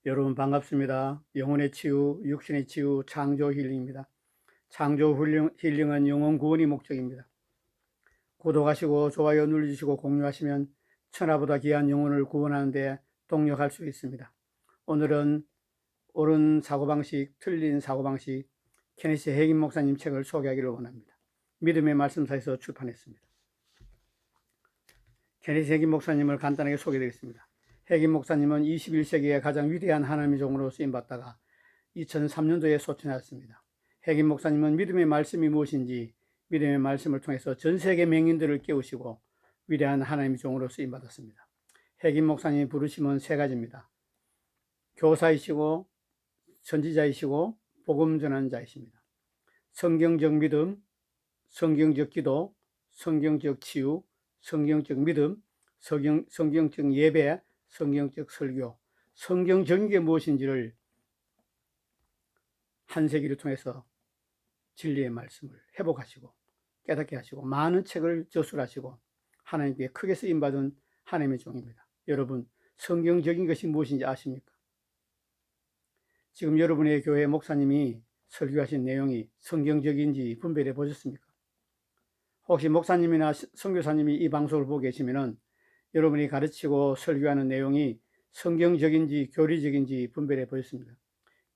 여러분 반갑습니다. 영혼의 치유, 육신의 치유, 창조 힐링입니다. 창조 힐링은 영혼 구원이 목적입니다. 구독하시고 좋아요 눌러주시고 공유하시면 천하보다 귀한 영혼을 구원하는 데 동력할 수 있습니다. 오늘은 옳은 사고방식, 틀린 사고방식, 케니스 해김 목사님 책을 소개하기를 원합니다. 믿음의 말씀사에서 출판했습니다. 케니스 해김 목사님을 간단하게 소개드리겠습니다. 해김 목사님은 21세기의 가장 위대한 하나님의 종으로 쓰임받다가 2003년도에 소천하였습니다. 해김 목사님은 믿음의 말씀이 무엇인지 믿음의 말씀을 통해서 전 세계 맹인들을 깨우시고 위대한 하나님의 종으로 쓰임받았습니다. 해김 목사님의 부르심은 세 가지입니다. 교사이시고 선지자이시고 복음 전환자이십니다. 성경적 믿음, 성경적 기도, 성경적 치유, 성경적 믿음, 성경적 예배, 성경적 설교, 성경적인 게 무엇인지를 한 세기를 통해서 진리의 말씀을 회복하시고 깨닫게 하시고 많은 책을 저술하시고 하나님께 크게 쓰임받은 하나님의 종입니다. 여러분, 성경적인 것이 무엇인지 아십니까? 지금 여러분의 교회 목사님이 설교하신 내용이 성경적인지 분별해 보셨습니까? 혹시 목사님이나 선교사님이 이 방송을 보고 계시면 여러분이 가르치고 설교하는 내용이 성경적인지 교리적인지 분별해 보셨습니까?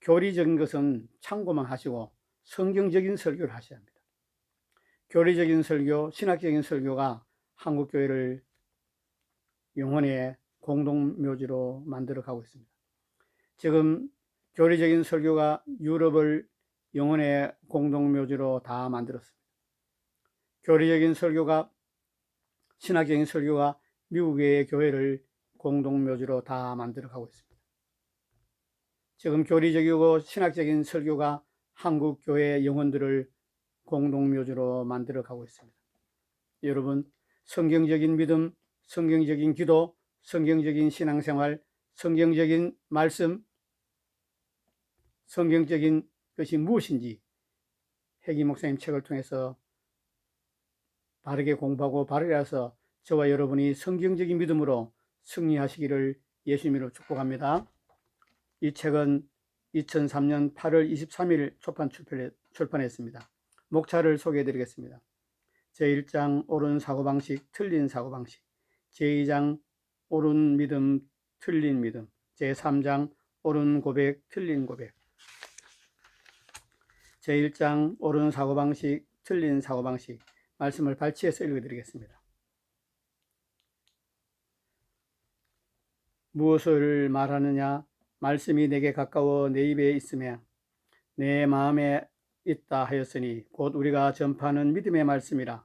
교리적인 것은 참고만 하시고 성경적인 설교를 하셔야 합니다. 교리적인 설교, 신학적인 설교가 한국교회를 영혼의 공동묘지로 만들어 가고 있습니다. 지금 교리적인 설교가 유럽을 영혼의 공동묘지로 다 만들었습니다. 교리적인 설교가, 신학적인 설교가 미국의 교회를 공동묘지로 다 만들어 가고 있습니다. 지금 교리적이고 신학적인 설교가 한국 교회 영혼들을 공동묘지로 만들어 가고 있습니다. 여러분, 성경적인 믿음, 성경적인 기도, 성경적인 신앙생활, 성경적인 말씀, 성경적인 것이 무엇인지 해김 목사님 책을 통해서 바르게 공부하고 바르게 해서 저와 여러분이 성경적인 믿음으로 승리하시기를 예수님으로 축복합니다. 이 책은 2003년 8월 23일 출판했습니다. 목차를 소개해 드리겠습니다. 제1장 옳은 사고방식, 틀린 사고방식, 제2장 옳은 믿음, 틀린 믿음, 제3장 옳은 고백, 틀린 고백. 제1장 옳은 사고방식, 틀린 사고방식, 말씀을 발췌해서 읽어드리겠습니다. 무엇을 말하느냐? 말씀이 내게 가까워 내 입에 있으며 내 마음에 있다 하였으니 곧 우리가 전파하는 믿음의 말씀이라.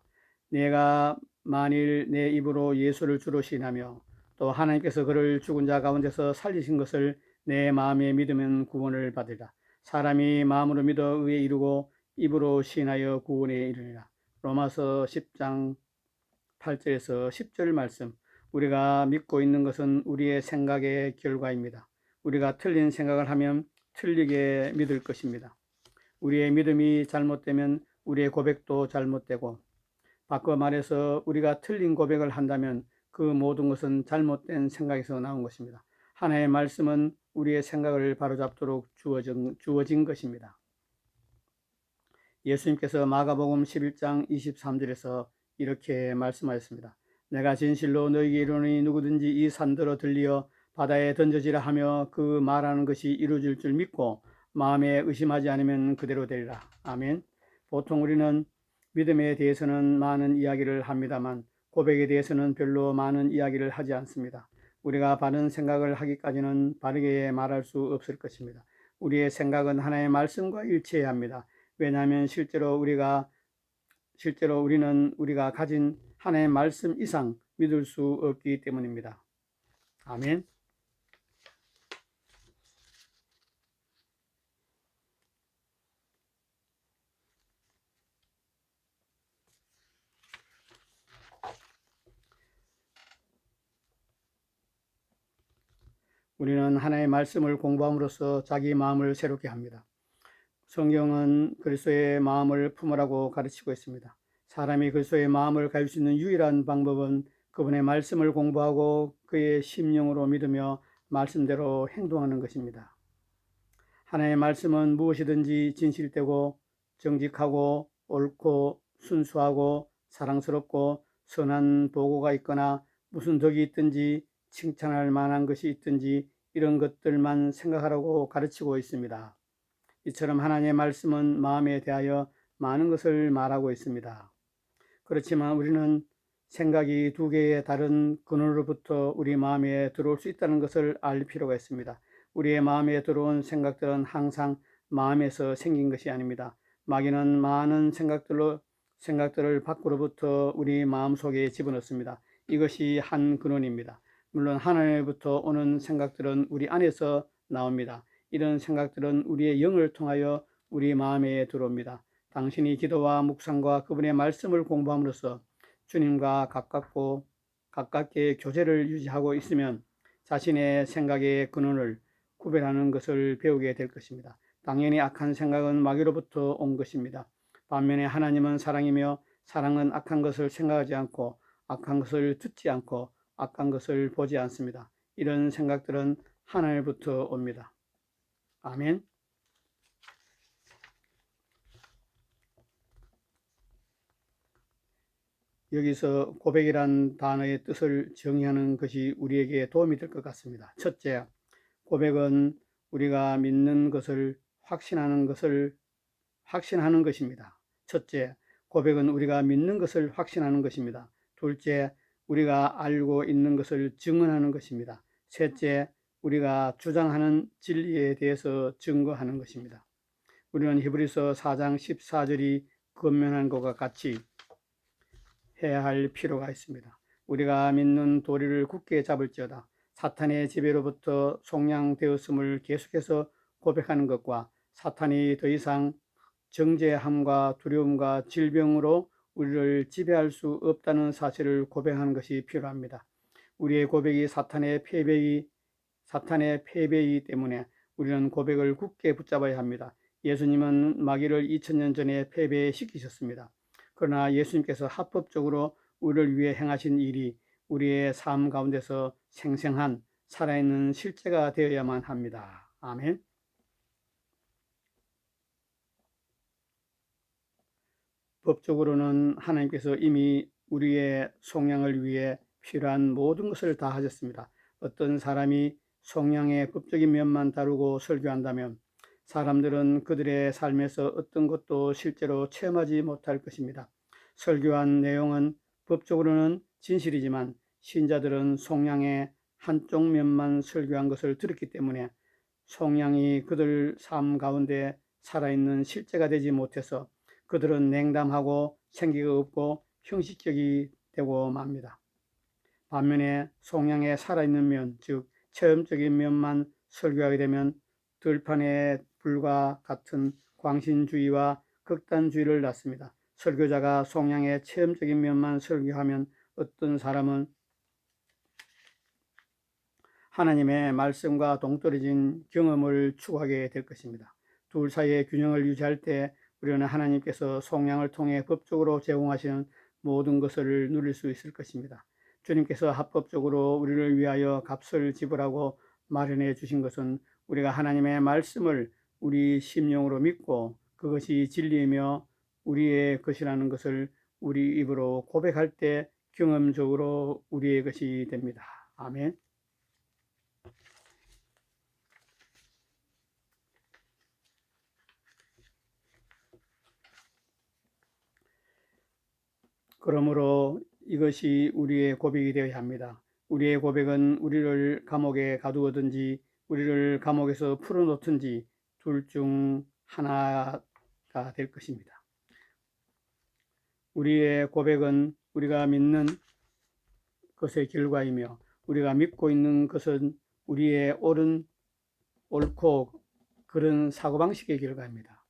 내가 만일 내 입으로 예수를 주로 시인하며 또 하나님께서 그를 죽은 자 가운데서 살리신 것을 내 마음에 믿으면 구원을 받으리라. 사람이 마음으로 믿어 의에 이르고 입으로 시인하여 구원에 이르리라. 로마서 10장 8절에서 10절 말씀. 우리가 믿고 있는 것은 우리의 생각의 결과입니다. 우리가 틀린 생각을 하면 틀리게 믿을 것입니다. 우리의 믿음이 잘못되면 우리의 고백도 잘못되고, 바꿔 말해서 우리가 틀린 고백을 한다면 그 모든 것은 잘못된 생각에서 나온 것입니다. 하나님의 말씀은 우리의 생각을 바로잡도록 주어진 것입니다. 예수님께서 마가복음 11장 23절에서 이렇게 말씀하셨습니다. 내가 진실로 너희에게 이르노니 누구든지 이 산더러 들리어 바다에 던져지라 하며 그 말하는 것이 이루어질 줄 믿고 마음에 의심하지 않으면 그대로 되리라. 아멘. 보통 우리는 믿음에 대해서는 많은 이야기를 합니다만 고백에 대해서는 별로 많은 이야기를 하지 않습니다. 우리가 바른 생각을 하기까지는 바르게 말할 수 없을 것입니다. 우리의 생각은 하나님의 말씀과 일치해야 합니다. 왜냐하면 실제로 우리는 우리가 가진 하나님의 말씀 이상 믿을 수 없기 때문입니다. 아멘. 우리는 하나님의 말씀을 공부함으로써 자기 마음을 새롭게 합니다. 성경은 그리스도의 마음을 품으라고 가르치고 있습니다. 사람이 그리스도의 마음을 가질 수 있는 유일한 방법은 그분의 말씀을 공부하고 그의 심령으로 믿으며 말씀대로 행동하는 것입니다. 하나님의 말씀은 무엇이든지 진실되고 정직하고 옳고 순수하고 사랑스럽고 선한 보고가 있거나 무슨 덕이 있든지 칭찬할 만한 것이 있든지 이런 것들만 생각하라고 가르치고 있습니다. 이처럼 하나님의 말씀은 마음에 대하여 많은 것을 말하고 있습니다. 그렇지만 우리는 생각이 두 개의 다른 근원으로부터 우리 마음에 들어올 수 있다는 것을 알 필요가 있습니다. 우리의 마음에 들어온 생각들은 항상 마음에서 생긴 것이 아닙니다. 마귀는 많은 생각들을 밖으로부터 우리 마음속에 집어넣습니다. 이것이 한 근원입니다. 물론 하나님으로부터 오는 생각들은 우리 안에서 나옵니다. 이런 생각들은 우리의 영을 통하여 우리 마음에 들어옵니다. 당신이 기도와 묵상과 그분의 말씀을 공부함으로써 주님과 가깝게 교제를 유지하고 있으면 자신의 생각의 근원을 구별하는 것을 배우게 될 것입니다. 당연히 악한 생각은 마귀로부터 온 것입니다. 반면에 하나님은 사랑이며 사랑은 악한 것을 생각하지 않고 악한 것을 듣지 않고 악한 것을 보지 않습니다. 이런 생각들은 하나님부터 옵니다. 아멘. 여기서 고백이란 단어의 뜻을 정의하는 것이 우리에게 도움이 될 것 같습니다. 첫째, 고백은 우리가 믿는 것을 확신하는 것입니다. 첫째, 고백은 우리가 믿는 것을 확신하는 것입니다. 둘째, 우리가 알고 있는 것을 증언하는 것입니다. 셋째, 우리가 주장하는 진리에 대해서 증거하는 것입니다. 우리는 히브리서 4장 14절이 권면한 것과 같이 해야 할 필요가 있습니다. 우리가 믿는 도리를 굳게 잡을지어다. 사탄의 지배로부터 속량되었음을 계속해서 고백하는 것과 사탄이 더 이상 정죄함과 두려움과 질병으로 우리를 지배할 수 없다는 사실을 고백하는 것이 필요합니다. 우리의 고백이 사탄의 패배이기 때문에 우리는 고백을 굳게 붙잡아야 합니다. 예수님은 마귀를 2000년 전에 패배시키셨습니다. 그러나 예수님께서 합법적으로 우리를 위해 행하신 일이 우리의 삶 가운데서 생생한 살아있는 실제가 되어야만 합니다. 아멘. 법적으로는 하나님께서 이미 우리의 속량을 위해 필요한 모든 것을 다 하셨습니다. 어떤 사람이 속량의 법적인 면만 다루고 설교한다면 사람들은 그들의 삶에서 어떤 것도 실제로 체험하지 못할 것입니다. 설교한 내용은 법적으로는 진실이지만 신자들은 속량의 한쪽 면만 설교한 것을 들었기 때문에 속량이 그들 삶 가운데 살아있는 실제가 되지 못해서 그들은 냉담하고 생기가 없고 형식적이 되고 맙니다. 반면에 속량의 살아있는 면, 즉 체험적인 면만 설교하게 되면 들판의 불과 같은 광신주의와 극단주의를 낳습니다. 설교자가 속량의 체험적인 면만 설교하면 어떤 사람은 하나님의 말씀과 동떨어진 경험을 추구하게 될 것입니다. 둘 사이의 균형을 유지할 때 우리는 하나님께서 속량을 통해 법적으로 제공하시는 모든 것을 누릴 수 있을 것입니다. 주님께서 합법적으로 우리를 위하여 값을 지불하고 마련해 주신 것은 우리가 하나님의 말씀을 우리 심령으로 믿고 그것이 진리이며 우리의 것이라는 것을 우리 입으로 고백할 때 경험적으로 우리의 것이 됩니다. 아멘. 그러므로 이것이 우리의 고백이 되어야 합니다. 우리의 고백은 우리를 감옥에 가두었든지 우리를 감옥에서 풀어놓든지 둘 중 하나가 될 것입니다. 우리의 고백은 우리가 믿는 것의 결과이며 우리가 믿고 있는 것은 우리의 옳고 그런 사고방식의 결과입니다.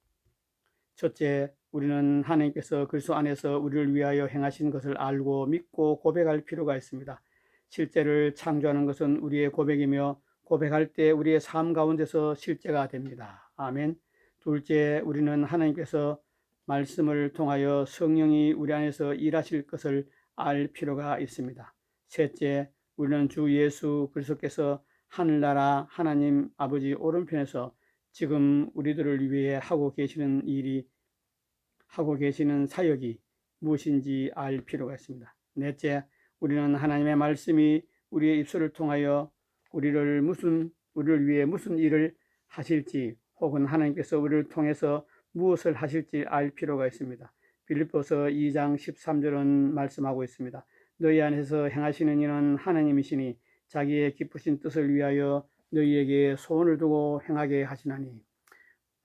첫째, 우리는 하나님께서 그리스도 안에서 우리를 위하여 행하신 것을 알고 믿고 고백할 필요가 있습니다. 실제를 창조하는 것은 우리의 고백이며 고백할 때 우리의 삶 가운데서 실제가 됩니다. 아멘. 둘째, 우리는 하나님께서 말씀을 통하여 성령이 우리 안에서 일하실 것을 알 필요가 있습니다. 셋째, 우리는 주 예수 그리스도께서 하늘나라 하나님 아버지 오른편에서 지금 우리들을 위해 하고 계시는 사역이 무엇인지 알 필요가 있습니다. 넷째, 우리는 하나님의 말씀이 우리의 입술을 통하여 우리를 위해 무슨 일을 하실지, 혹은 하나님께서 우리를 통해서 무엇을 하실지 알 필요가 있습니다. 빌립보서 2장 13절은 말씀하고 있습니다. 너희 안에서 행하시는 이는 하나님이시니 자기의 기쁘신 뜻을 위하여 너희에게 소원을 두고 행하게 하시나니.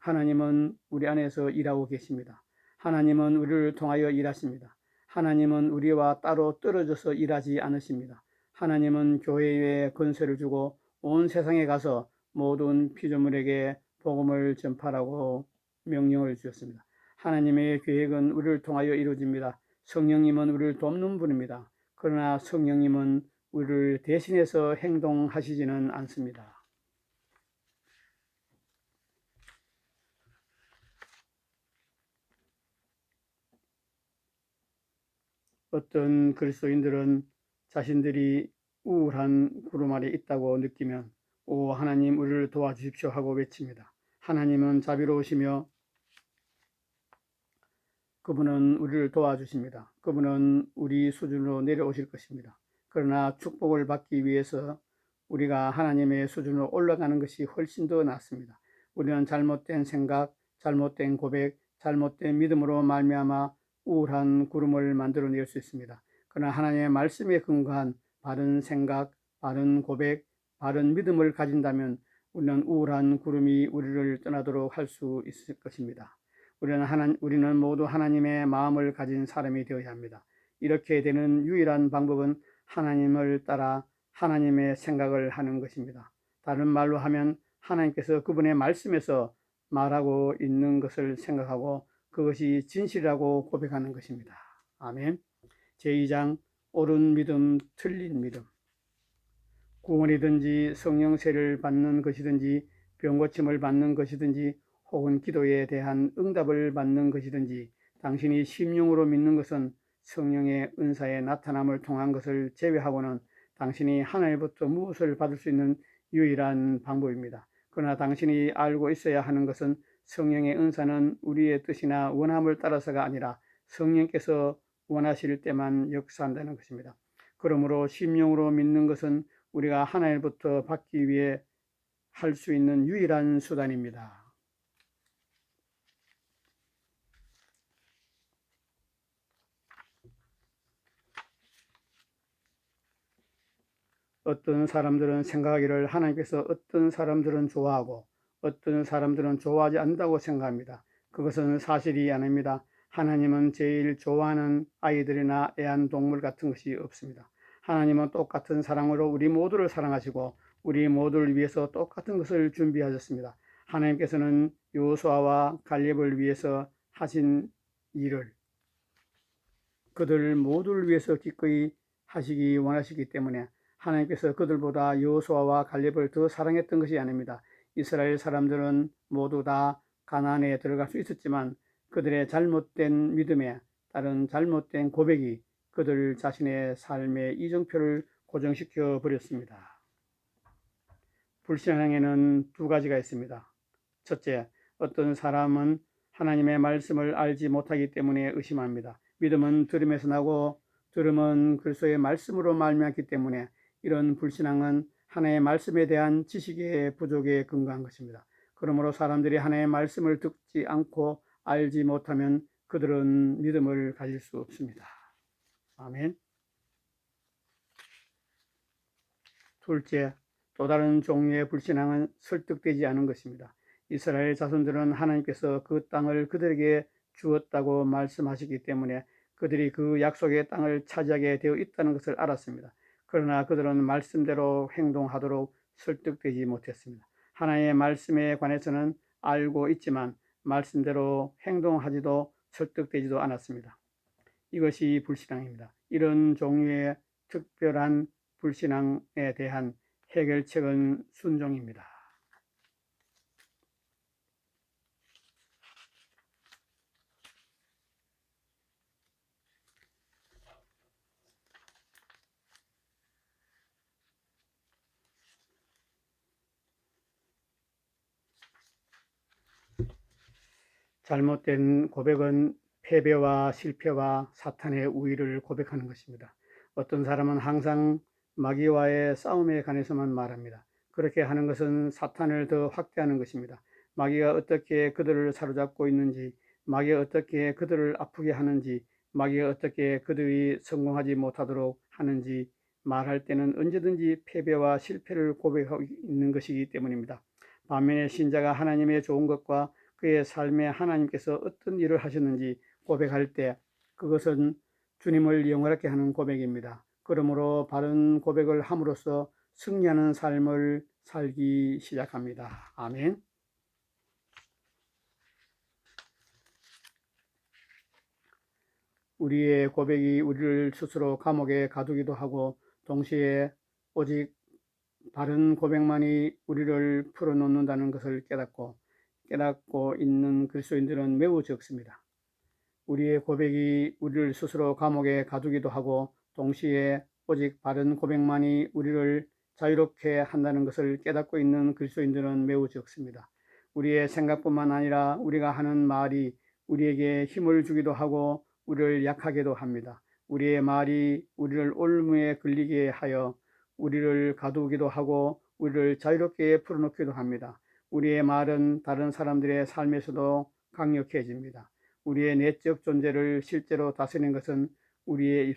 하나님은 우리 안에서 일하고 계십니다. 하나님은 우리를 통하여 일하십니다. 하나님은 우리와 따로 떨어져서 일하지 않으십니다. 하나님은 교회에 권세를 주고 온 세상에 가서 모든 피조물에게 복음을 전파라고 명령을 주셨습니다. 하나님의 계획은 우리를 통하여 이루어집니다. 성령님은 우리를 돕는 분입니다. 그러나 성령님은 우리를 대신해서 행동하시지는 않습니다. 어떤 그리스도인들은 자신들이 우울한 구름 아래 있다고 느끼면 오 하나님 우리를 도와주십시오 하고 외칩니다. 하나님은 자비로우시며 그분은 우리를 도와주십니다. 그분은 우리 수준으로 내려오실 것입니다. 그러나 축복을 받기 위해서 우리가 하나님의 수준으로 올라가는 것이 훨씬 더 낫습니다. 우리는 잘못된 생각, 잘못된 고백, 잘못된 믿음으로 말미암아 우울한 구름을 만들어낼 수 있습니다. 그러나 하나님의 말씀에 근거한 바른 생각, 바른 고백, 바른 믿음을 가진다면 우리는 우울한 구름이 우리를 떠나도록 할 수 있을 것입니다. 우리는 모두 하나님의 마음을 가진 사람이 되어야 합니다. 이렇게 되는 유일한 방법은 하나님을 따라 하나님의 생각을 하는 것입니다. 다른 말로 하면 하나님께서 그분의 말씀에서 말하고 있는 것을 생각하고 그것이 진실이라고 고백하는 것입니다. 아멘. 제2장 옳은 믿음, 틀린 믿음. 구원이든지 성령세를 받는 것이든지 병고침을 받는 것이든지 혹은 기도에 대한 응답을 받는 것이든지 당신이 심령으로 믿는 것은 성령의 은사의 나타남을 통한 것을 제외하고는 당신이 하나님부터 무엇을 받을 수 있는 유일한 방법입니다. 그러나 당신이 알고 있어야 하는 것은 성령의 은사는 우리의 뜻이나 원함을 따라서가 아니라 성령께서 원하실 때만 역사한다는 것입니다. 그러므로 심령으로 믿는 것은 우리가 하나님부터 받기 위해 할 수 있는 유일한 수단입니다. 어떤 사람들은 생각하기를 하나님께서 어떤 사람들은 좋아하고 어떤 사람들은 좋아하지 않는다고 생각합니다. 그것은 사실이 아닙니다. 하나님은 제일 좋아하는 아이들이나 애완동물 같은 것이 없습니다. 하나님은 똑같은 사랑으로 우리 모두를 사랑하시고 우리 모두를 위해서 똑같은 것을 준비하셨습니다. 하나님께서는 여호수아와 갈렙을 위해서 하신 일을 그들 모두를 위해서 기꺼이 하시기 원하시기 때문에 하나님께서 그들보다 여호수아와 갈렙을 더 사랑했던 것이 아닙니다. 이스라엘 사람들은 모두 다 가나안에 들어갈 수 있었지만 그들의 잘못된 믿음에 따른 잘못된 고백이 그들 자신의 삶의 이정표를 고정시켜 버렸습니다. 불신앙에는 두 가지가 있습니다. 첫째, 어떤 사람은 하나님의 말씀을 알지 못하기 때문에 의심합니다. 믿음은 들음에서 나고 들음은 그리스도의 말씀으로 말미암기 때문에 이런 불신앙은 하나님의 말씀에 대한 지식의 부족에 근거한 것입니다. 그러므로 사람들이 하나님의 말씀을 듣지 않고 알지 못하면 그들은 믿음을 가질 수 없습니다. 아멘. 둘째, 또 다른 종류의 불신앙은 설득되지 않은 것입니다. 이스라엘 자손들은 하나님께서 그 땅을 그들에게 주었다고 말씀하시기 때문에 그들이 그 약속의 땅을 차지하게 되어 있다는 것을 알았습니다. 그러나 그들은 말씀대로 행동하도록 설득되지 못했습니다. 하나님의 말씀에 관해서는 알고 있지만 말씀대로 행동하지도 설득되지도 않았습니다. 이것이 불신앙입니다. 이런 종류의 특별한 불신앙에 대한 해결책은 순종입니다. 잘못된 고백은 패배와 실패와 사탄의 우위를 고백하는 것입니다. 어떤 사람은 항상 마귀와의 싸움에 관해서만 말합니다. 그렇게 하는 것은 사탄을 더 확대하는 것입니다. 마귀가 어떻게 그들을 사로잡고 있는지, 마귀가 어떻게 그들을 아프게 하는지, 마귀가 어떻게 그들이 성공하지 못하도록 하는지 말할 때는 언제든지 패배와 실패를 고백하고 있는 것이기 때문입니다. 반면에 신자가 하나님의 좋은 것과 그의 삶에 하나님께서 어떤 일을 하셨는지 고백할 때 그것은 주님을 영원하게 하는 고백입니다. 그러므로 바른 고백을 함으로써 승리하는 삶을 살기 시작합니다. 아멘. 우리의 고백이 우리를 스스로 감옥에 가두기도 하고 동시에 오직 바른 고백만이 우리를 풀어놓는다는 것을 깨닫고 있는 그리스도인들은 매우 적습니다. 우리의 고백이 우리를 스스로 감옥에 가두기도 하고 동시에 오직 바른 고백만이 우리를 자유롭게 한다는 것을 깨닫고 있는 그리스도인들은 매우 적습니다. 우리의 생각뿐만 아니라 우리가 하는 말이 우리에게 힘을 주기도 하고 우리를 약하게도 합니다. 우리의 말이 우리를 올무에 걸리게 하여 우리를 가두기도 하고 우리를 자유롭게 풀어놓기도 합니다. 우리의 말은 다른 사람들의 삶에서도 강력해집니다. 우리의 내적 존재를 실제로 다스리는 것은 우리의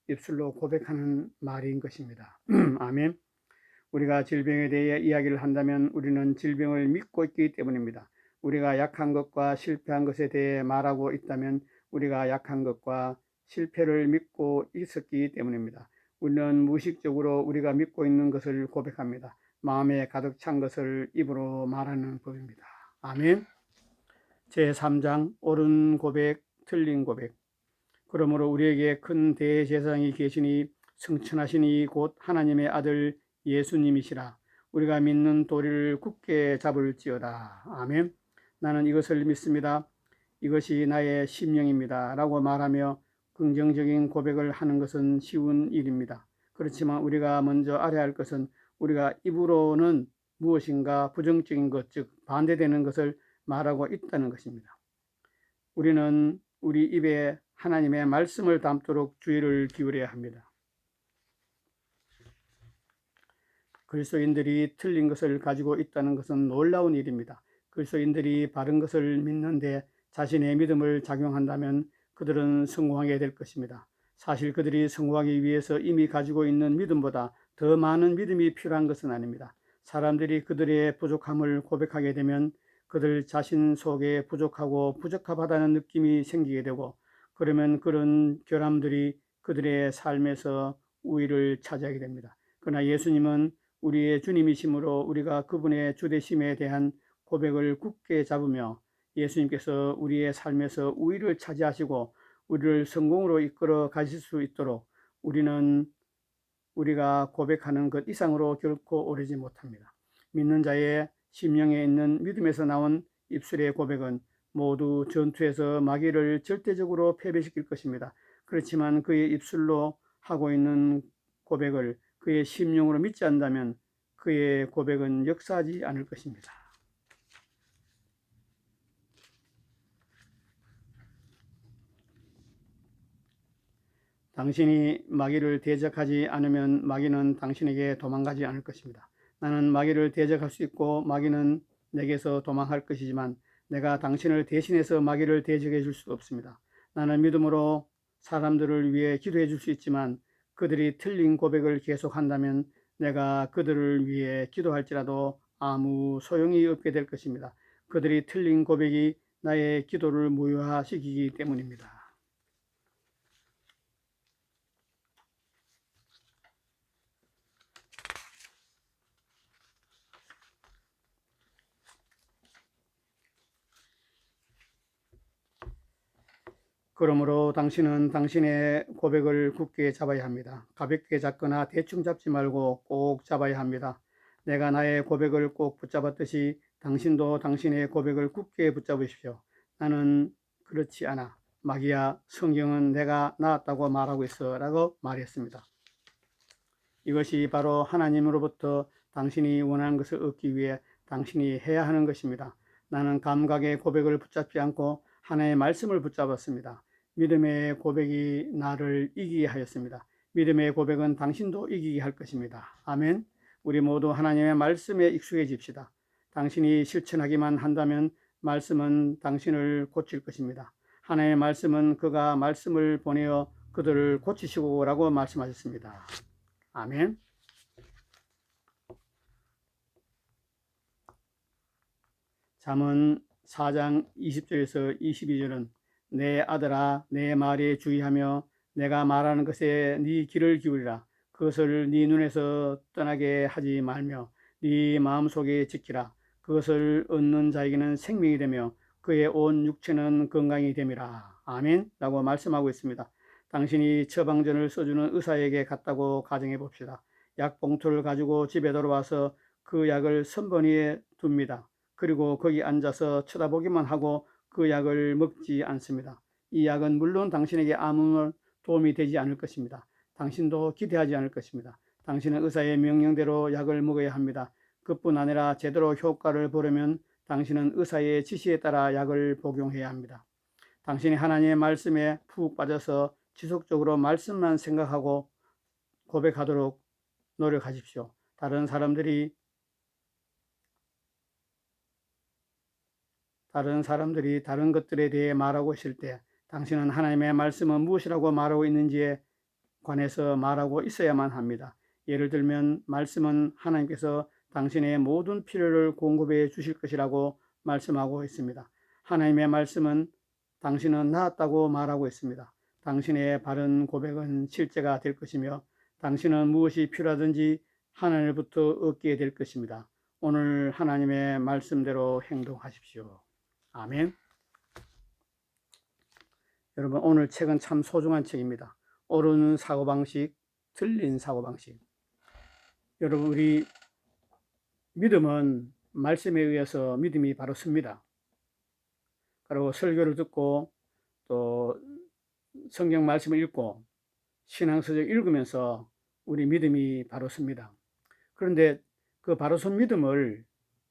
입술로 고백하는 말인 것입니다. 아멘. 우리가 질병에 대해 이야기를 한다면 우리는 질병을 믿고 있기 때문입니다. 우리가 약한 것과 실패한 것에 대해 말하고 있다면 우리가 약한 것과 실패를 믿고 있었기 때문입니다. 우리는 무의식적으로 우리가 믿고 있는 것을 고백합니다. 마음에 가득 찬 것을 입으로 말하는 법입니다. 아멘. 제3장 옳은 고백, 틀린 고백. 그러므로 우리에게 큰 대제사장이 계시니 승천하시니 곧 하나님의 아들 예수님이시라. 우리가 믿는 도리를 굳게 잡을지어다. 아멘. 나는 이것을 믿습니다. 이것이 나의 심령입니다. 라고 말하며 긍정적인 고백을 하는 것은 쉬운 일입니다. 그렇지만 우리가 먼저 알아야 할 것은 우리가 입으로는 무엇인가 부정적인 것, 즉 반대되는 것을 말하고 있다는 것입니다. 우리는 우리 입에 하나님의 말씀을 담도록 주의를 기울여야 합니다. 그리스도인들이 틀린 것을 가지고 있다는 것은 놀라운 일입니다. 그리스도인들이 바른 것을 믿는데 자신의 믿음을 작용한다면 그들은 성공하게 될 것입니다. 사실 그들이 성공하기 위해서 이미 가지고 있는 믿음보다 더 많은 믿음이 필요한 것은 아닙니다. 사람들이 그들의 부족함을 고백하게 되면 그들 자신 속에 부족하고 부적합하다는 느낌이 생기게 되고 그러면 그런 결함들이 그들의 삶에서 우위를 차지하게 됩니다. 그러나 예수님은 우리의 주님이시므로 우리가 그분의 주되심에 대한 고백을 굳게 잡으며 예수님께서 우리의 삶에서 우위를 차지하시고 우리를 성공으로 이끌어 가실 수 있도록 우리가 고백하는 것 이상으로 결코 오르지 못합니다. 믿는 자의 심령에 있는 믿음에서 나온 입술의 고백은 모두 전투에서 마귀를 절대적으로 패배시킬 것입니다. 그렇지만 그의 입술로 하고 있는 고백을 그의 심령으로 믿지 않는다면 그의 고백은 역사하지 않을 것입니다. 당신이 마귀를 대적하지 않으면 마귀는 당신에게 도망가지 않을 것입니다. 나는 마귀를 대적할 수 있고 마귀는 내게서 도망할 것이지만 내가 당신을 대신해서 마귀를 대적해 줄 수 없습니다. 나는 믿음으로 사람들을 위해 기도해 줄 수 있지만 그들이 틀린 고백을 계속한다면 내가 그들을 위해 기도할지라도 아무 소용이 없게 될 것입니다. 그들이 틀린 고백이 나의 기도를 무효화시키기 때문입니다. 그러므로 당신은 당신의 고백을 굳게 잡아야 합니다. 가볍게 잡거나 대충 잡지 말고 꼭 잡아야 합니다. 내가 나의 고백을 꼭 붙잡았듯이 당신도 당신의 고백을 굳게 붙잡으십시오. 나는 그렇지 않아. 마귀야, 성경은 내가 나았다고 말하고 있어 라고 말했습니다. 이것이 바로 하나님으로부터 당신이 원하는 것을 얻기 위해 당신이 해야 하는 것입니다. 나는 감각의 고백을 붙잡지 않고 하나님의 말씀을 붙잡았습니다. 믿음의 고백이 나를 이기게 하였습니다. 믿음의 고백은 당신도 이기게 할 것입니다. 아멘. 우리 모두 하나님의 말씀에 익숙해집시다. 당신이 실천하기만 한다면 말씀은 당신을 고칠 것입니다. 하나님의 말씀은 그가 말씀을 보내어 그들을 고치시고라고 말씀하셨습니다. 아멘. 잠언 4장 20절에서 22절은 내 아들아 내 말에 주의하며 내가 말하는 것에 네 귀를 기울이라. 그것을 네 눈에서 떠나게 하지 말며 네 마음속에 지키라. 그것을 얻는 자에게는 생명이 되며 그의 온 육체는 건강이 됨이라. 아멘 라고 말씀하고 있습니다. 당신이 처방전을 써주는 의사에게 갔다고 가정해 봅시다. 약 봉투를 가지고 집에 돌아와서 그 약을 선번위에 둡니다. 그리고 거기 앉아서 쳐다보기만 하고 그 약을 먹지 않습니다. 이 약은 물론 당신에게 아무 도움이 되지 않을 것입니다. 당신도 기대하지 않을 것입니다. 당신은 의사의 명령대로 약을 먹어야 합니다. 그뿐 아니라 제대로 효과를 보려면 당신은 의사의 지시에 따라 약을 복용해야 합니다. 당신이 하나님의 말씀에 푹 빠져서 지속적으로 말씀만 생각하고 고백하도록 노력하십시오. 다른 사람들이 다른 것들에 대해 말하고 있을 때 당신은 하나님의 말씀은 무엇이라고 말하고 있는지에 관해서 말하고 있어야만 합니다. 예를 들면 말씀은 하나님께서 당신의 모든 필요를 공급해 주실 것이라고 말씀하고 있습니다. 하나님의 말씀은 당신은 나았다고 말하고 있습니다. 당신의 바른 고백은 실제가 될 것이며 당신은 무엇이 필요하든지 하나님으로부터 얻게 될 것입니다. 오늘 하나님의 말씀대로 행동하십시오. 아멘. 여러분 오늘 책은 참 소중한 책입니다. 옳은 사고방식, 틀린 사고방식. 여러분 우리 믿음은 말씀에 의해서 믿음이 바로 섭니다. 그리고 설교를 듣고 또 성경 말씀을 읽고 신앙서적 읽으면서 우리 믿음이 바로 섭니다. 그런데 그 바로 선 믿음을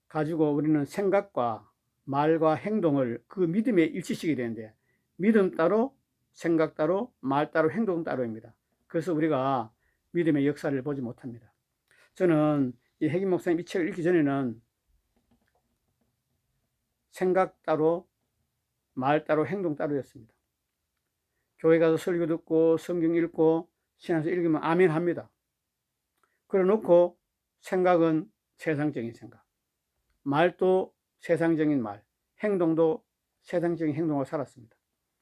가지고 우리는 생각과 말과 행동을 그 믿음에 일치시키게 되는데 믿음 따로 생각 따로 말 따로 행동 따로입니다. 그래서 우리가 믿음의 역사를 보지 못합니다. 저는 이 해김 목사님 이 책을 읽기 전에는 생각 따로 말 따로 행동 따로였습니다. 교회 가서 설교 듣고 성경 읽고 신앙서 읽으면 아멘 합니다. 그래 놓고 생각은 세상적인 생각, 말도 세상적인 말, 행동도 세상적인 행동을 살았습니다.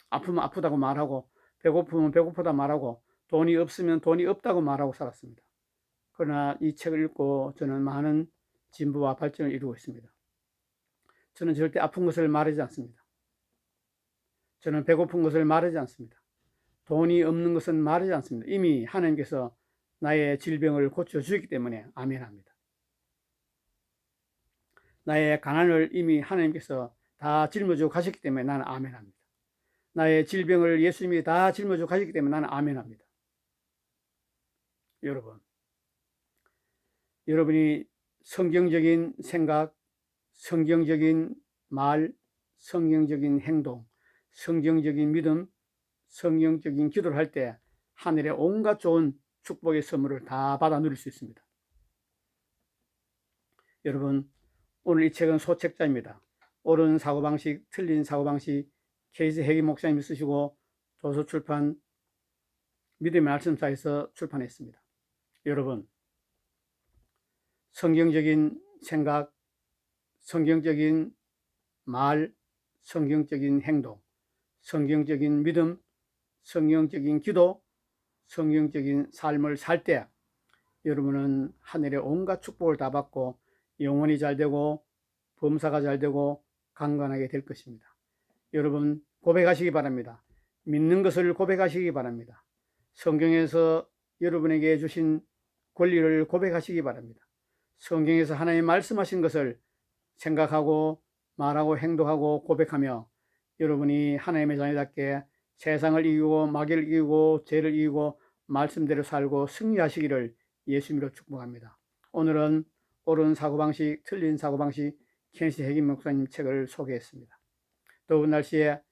아프면 아프다고 말하고 배고프면 배고프다 말하고 돈이 없으면 돈이 없다고 말하고 살았습니다. 그러나 이 책을 읽고 저는 많은 진보와 발전을 이루고 있습니다. 저는 절대 아픈 것을 말하지 않습니다. 저는 배고픈 것을 말하지 않습니다. 돈이 없는 것은 말하지 않습니다. 이미 하나님께서 나의 질병을 고쳐주셨기 때문에 아멘합니다. 나의 가난을 이미 하나님께서 다 짊어지고 가셨기 때문에 나는 아멘합니다. 나의 질병을 예수님이 다 짊어지고 가셨기 때문에 나는 아멘합니다. 여러분이 성경적인 생각, 성경적인 말, 성경적인 행동, 성경적인 믿음, 성경적인 기도를 할 때 하늘의 온갖 좋은 축복의 선물을 다 받아 누릴 수 있습니다. 여러분 오늘 이 책은 소책자입니다. 옳은 사고방식, 틀린 사고방식, 케이스 해김 목사님이 쓰시고 도서출판 믿음의 말씀사에서 출판했습니다. 여러분 성경적인 생각, 성경적인 말, 성경적인 행동, 성경적인 믿음, 성경적인 기도, 성경적인 삶을 살 때 여러분은 하늘의 온갖 축복을 다 받고 영혼이 잘 되고 범사가 잘 되고 강건하게 될 것입니다. 여러분 고백하시기 바랍니다. 믿는 것을 고백하시기 바랍니다. 성경에서 여러분에게 주신 권리를 고백하시기 바랍니다. 성경에서 하나님 말씀하신 것을 생각하고 말하고 행동하고 고백하며 여러분이 하나님의 자녀답게 세상을 이기고 마귀를 이기고 죄를 이기고 말씀대로 살고 승리하시기를 예수님으로 축복합니다. 오늘은 옳은 사고방식, 틀린 사고방식, 케니시 핵임 목사님 책을 소개했습니다. 더운 날씨에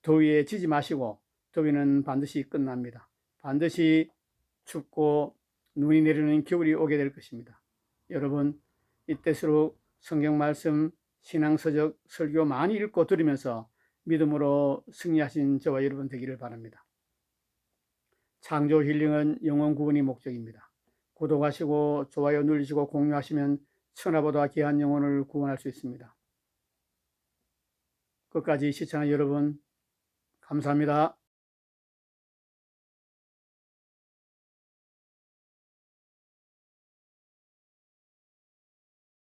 더위에 지지 마시고 더위는 반드시 끝납니다. 반드시 춥고 눈이 내리는 겨울이 오게 될 것입니다. 여러분, 이때수록 성경 말씀, 신앙서적, 설교 많이 읽고 들으면서 믿음으로 승리하신 저와 여러분 되기를 바랍니다. 창조 힐링은 영혼 구원이 목적입니다. 구독하시고 좋아요 누르시고 공유하시면 천하보다 귀한 영혼을 구원할 수 있습니다. 끝까지 시청한 여러분 감사합니다.